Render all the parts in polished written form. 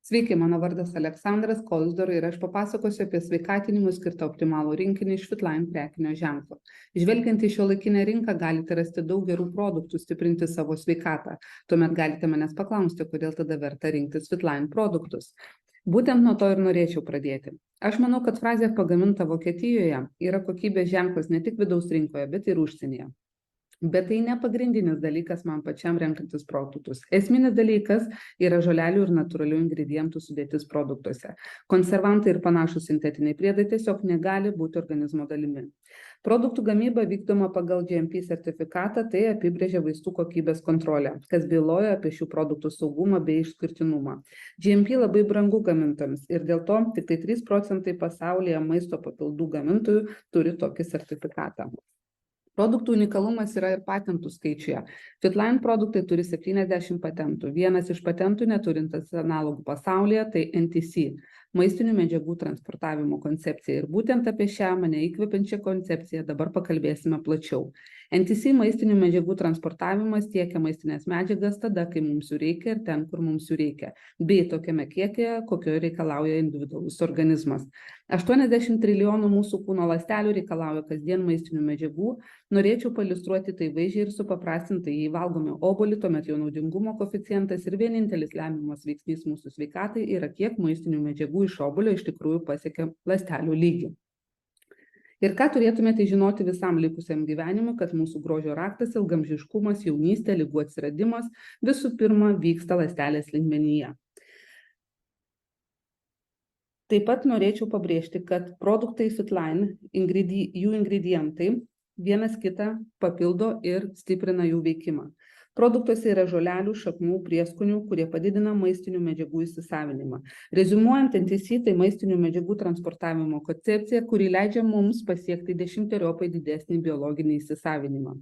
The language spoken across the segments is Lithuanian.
Sveiki, mano vardas Aleksandras Kolsdor ir aš papasakosiu apie sveikatinimui skirtą optimalų rinkinį iš Fitline prekinio ženklo. Žvelgiant į šiuolaikinę rinką, galite rasti daug gerų produktų stiprinti savo sveikatą. Tuomet galite manęs paklausti, kodėl tada verta rinktis Fitline produktus. Būtent nuo to ir norėčiau pradėti. Aš manau, kad frazė pagaminta Vokietijoje yra kokybės ženklas ne tik vidaus rinkoje, bet ir užsienyje. Bet tai ne pagrindinis dalykas man pačiam renkantis produktus. Esminis dalykas yra žolelių ir natūralių ingredientų sudėtis produktuose. Konservantai ir panašūs sintetiniai priedai tiesiog negali būti organizmo dalimi. Produktų gamyba vykdoma pagal GMP sertifikatą, tai apibrėžia vaistų kokybės kontrolę, kas byloja apie šių produktų saugumą bei išskirtinumą. GMP labai brangu gamintojams ir dėl to tik tai 3% pasaulyje maisto papildų gamintojų turi tokį sertifikatą. Produktų unikalumas yra ir patentų skaičiuje. Fitline produktai turi 70 patentų. Vienas iš patentų neturintis analogų pasaulyje tai NTC – maistinių medžiagų transportavimo koncepcija. Ir būtent apie šią mane įkvepiančią koncepciją dabar pakalbėsime plačiau. NTC maistinių medžiagų transportavimas tiekia maistinės medžiagas tada, kai mums jų reikia ir ten, kur mums jų reikia, bei tokiame kiekyje, kokio reikalauja individualus organizmas. 80 trilijonų mūsų kūno ląstelių reikalauja kasdien maistinių medžiagų. Norėčiau pailiustruoti tai vaizdžiai ir supaprastintai, jei valgome obuolį, tuomet jo naudingumo koeficientas ir vienintelis lemiamas veiksnys mūsų sveikatai yra, kiek maistinių medžiagų iš obuolio iš tikrųjų pasiekia ląstelių lygį. Ir ką turėtumėte žinoti visam likusiam gyvenimui, kad mūsų grožio raktas, ilgaamžiškumas, jaunystė, ligų atsiradimas visų pirma vyksta ląstelės lygmenyje. Taip pat norėčiau pabrėžti, kad produktai Fitline, jų ingredientai vienas kitą papildo ir stiprina jų veikimą. Produktuose yra žolelių, šaknų, prieskonių, kurie padidina maistinių medžiagų įsisavinimą. Reziumuojant, NTC tai maistinių medžiagų transportavimo koncepcija, kuri leidžia mums pasiekti 10-eriopai didesnį biologinį įsisavinimą.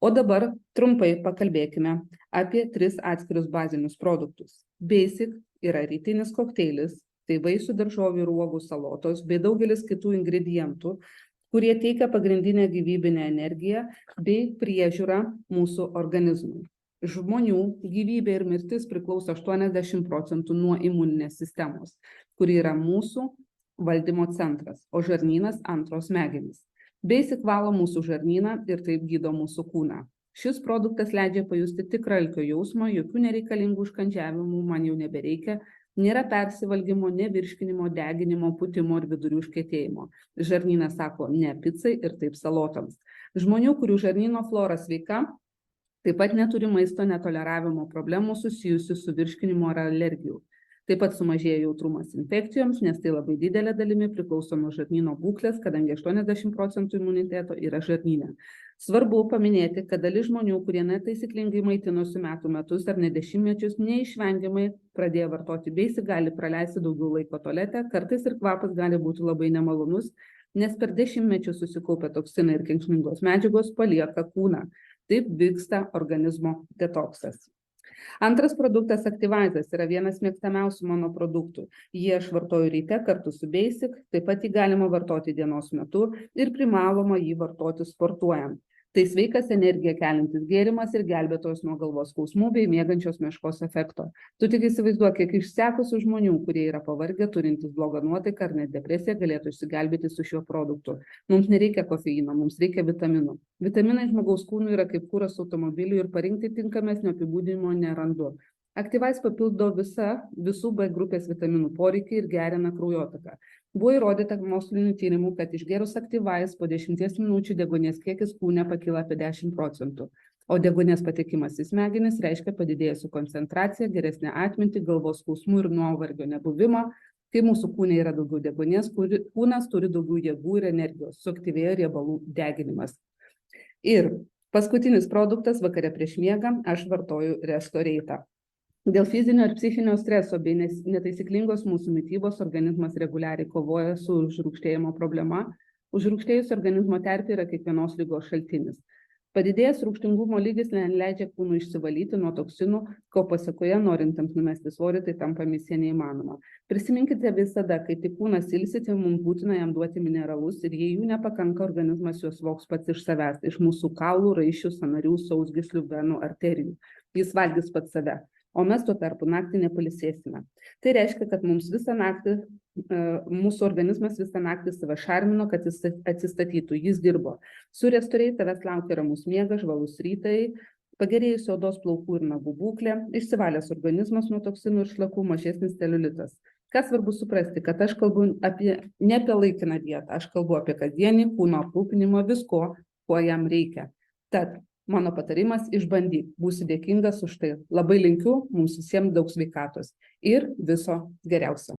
O dabar trumpai pakalbėkime apie 3 atskirus bazinius produktus. Basic yra rytinis kokteilis, tai vaisių, daržovių ir uogų salotos, bei daugelis kitų ingredientų, kurie teikia pagrindinę gyvybinę energiją bei priežiūrą mūsų organizmui. Žmonių gyvybė ir mirtis priklauso 80% nuo imuninės sistemos, kuri yra mūsų valdymo centras, o žarnynas antros smegenys. Basic valo mūsų žarnyną ir taip gydo mūsų kūną. Šis produktas leidžia pajusti tikrą alkio jausmą, jokių nereikalingų užkandžiavimų man jau nebereikia, nėra persivalgymo, nevirškinimo, deginimo, pūtimo ir vidurių užkietėjimo. Žarnynas sako ne picai ir taip salotoms. Žmonių, kurių žarnyno flora sveika, taip pat neturi maisto netoleravimo problemų susijusių su virškinimo ar alergijų. Taip pat sumažėja jautrumas infekcijoms, nes tai labai didelė dalimi priklauso nuo žarnyno būklės, kadangi 80% imuniteto yra žarnyne. Svarbu paminėti, kad dalis žmonių, kurie netaisyklingai maitinosi metų metus ar net dešimtmečius, neišvengiamai pradėję vartoti Basic gali praleisti daugiau laiko tualete, kartais ir kvapas gali būti labai nemalonus, nes per dešimtmečius susikaupę toksinai ir kenksmingos medžiagos palieka kūną. Taip vyksta organizmo detoksas. Antras produktas Activizas yra vienas mėgstamiausių mano produktų. Jį aš vartoju ryte kartu su Basic, taip pat jį galima vartoti dienos metu ir privaloma jį vartoti sportuojant. Tai sveikas energiją keliantis gėrimas ir gelbėtojas nuo galvos skausmų bei miegančios meškos efekto. Tu tik įsivaizduok, kiek išsekusių žmonių, kurie yra pavargę, turintys blogą nuotaiką ar net depresiją, galėtų išsigelbėti su šiuo produktu. Mums nereikia kofeino, mums reikia vitaminų. Vitaminai žmogaus kūnui yra kaip kuras automobiliui ir parinkti tinkamesnio apibūdinimo nerandu. Activise papildo visų B grupės vitaminų poreikį ir gerina kraujotaką. Buvo įrodyta mokslinių tyrimų, kad išgėrus Activise po 10 minučių deguonies kiekis kūne pakyla apie 10%, o deguonies patekimas į smegenis reiškia padidėjusią koncentraciją, geresnę atmintį, galvos skausmų ir nuovargio nebuvimą. Kai mūsų kūne yra daugiau deguonies, kūnas turi daugiau jėgų ir energijos, suaktyvėja riebalų deginimas. Ir paskutinis produktas vakare prieš miegą aš vartoju Restoreitą. Dėl fizinio ir psichinio streso bei netaisyklingos mūsų mitybos organizmas reguliariai kovoja su užrūgštėjimo problema. Užrūgštėjus organizmo terpė yra kiekvienos ligos šaltinis. Padidėjęs rūgštingumo lygis leidžia kūnui išsivalyti nuo toksinų, ko pasekoje norintiems numesti svorį, tai tampa misija neįmanoma. Prisiminkite visada, kai tik kūnas ilsite, mums būtina jam duoti mineralus ir jei jų nepakanka, organizmas juos voks pats iš savęs, iš mūsų kaulų, raiščių, sąnarių, sausgyslių, venų, arterijų. Jis valgys pats save. o mes tuo tarpu naktį nepailsėsime. Tai reiškia, kad mūsų organizmas visą naktį save šarmino, kad jis atsistatytų, jis dirbo. Suresturiai tavęs laukia ramus miegas, žvalus rytai, pagerėjusi odos, plaukų ir nagų būklė, išsivalęs organizmas nuo toksinų ir šlakų, mažesnis celiulitas. Ką svarbu suprasti, kad aš kalbu ne apie laikiną dietą, aš kalbu apie kasdienį kūno aprūpinimą visko, ko jam reikia. Tad mano patarimas - išbandyk, būsi dėkingas už tai. Labai linkiu mums visiems daug sveikatos ir viso geriausio.